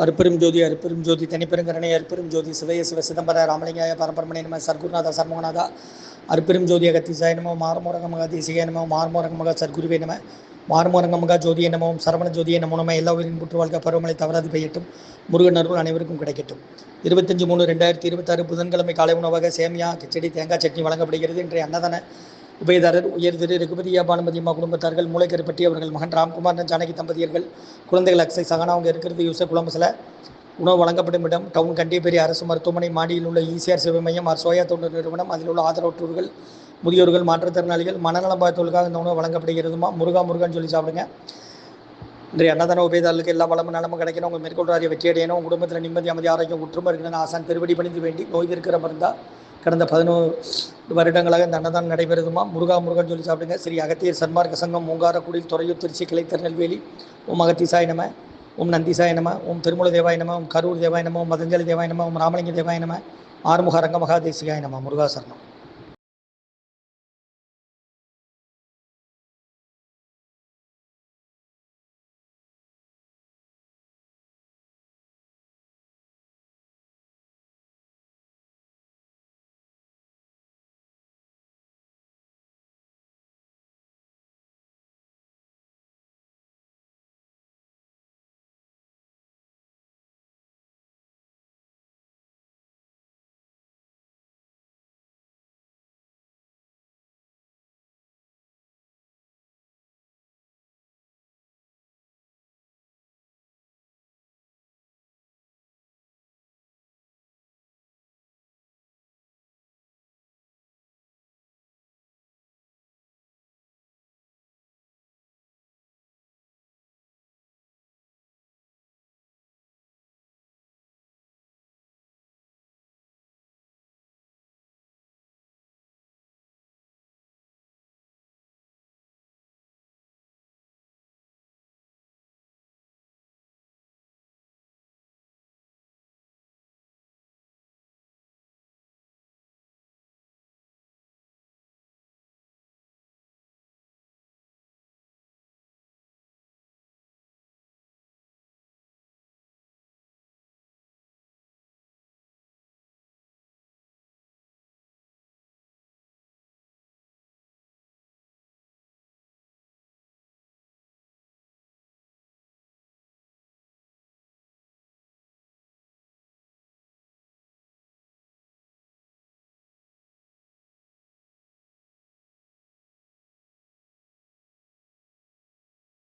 அருப்பெரும் ஜோதி தனிப்பெருங்கரணை அருப்பெரும் ஜோதி சிவய சிவ சிதம்பர ராமலிங்காய பரம்பரமணி நம சர்க்குருநாத சர்மோகநாதா அருப்பெரும் ஜோதி அகத்தீசாய நமோ மார்மோரங்கமக தேசிகாய நமோ மார்மோரங்கமக சர்க்குருவே நம மார்மோரங்கமக ஜோதிய நமோம் சரவண ஜோதிய நமோ நம்ம எல்லா உயிரின் புற்று வாழ்க்கை பருவமழை தவறாது பெய்யட்டும். முருகன் அருள் அனைவருக்கும் கிடைக்கட்டும். 25/3/2026 புதன்கிழமை காலை உணவாக சேமியா கிச்சடி தேங்காய் சட்னி வழங்கப்படுகிறது. இன்றைய அன்னதான உபயதாரர் உயர் திரு ரகுபதியா பானுமதியம்மா குடும்பத்தார்கள், மூளைக்கருப்பட்டி அவர்கள் மகன் ராம்குமார் ஜானகி தம்பதியர்கள், குழந்தைகள் அக்ஷய் சகனா அவங்க இருக்கிறது யூசப் குழம்புசில. உணவு வழங்கப்படும் இடம் டவுன் கண்டிப்பேரி அரசு மருத்துவமனை மாடியில் உள்ள ஈசிஆர் சேவை மையம் சோயா தொண்டு நிறுவனம். அதில் உள்ள ஆதரவற்றோர்கள், முதியோர்கள், மாற்றுத்திறனாளிகள், மனநலம் பாதித்தவர்களுக்காக இந்த உணவு வழங்கப்படுகிறதுமா. முருகான்னு சொல்லி சாப்பிடுங்க. இன்றைய அன்னதான உபயதாரர்களுக்கு எல்லா வளமும் நலமும் கிடைக்கணும். உங்கள் மேற்கொள்றாரிய வெற்றி அடையணும். உங்கள் குடும்பத்தில் நிம்மதி அமைதி ஆரோக்கியம் ஒற்றுமை இருக்கணும்னு ஆசான் திருவடி பணிந்து வேண்டி நோய் இருக்கிற மருந்தா கடந்த 11 வருடங்களாக இந்த அன்னதானம் நடைபெறுதுமா. முருகான்னு சொல்லி சாப்பிடுங்க. ஸ்ரீ அகத்தியர் சன்மார்க்க சங்கம் மூங்காரக்குடியில் துறையூர் திருச்சி கிளை திருநெல்வேலி. ஓம் அகத்தீசாய நம, ஓம் நந்திசாய நம, ஓம் திருமூல தேவாய நம, ஓம் கரூர் தேவாய நம, ஓம் மதஞ்சலி தேவாய நம, ஓம் ராமலிங்க தேவாய நம, ஆறுமுக ரங்கமகா தேசிகாய நம. முருகாசரணம்.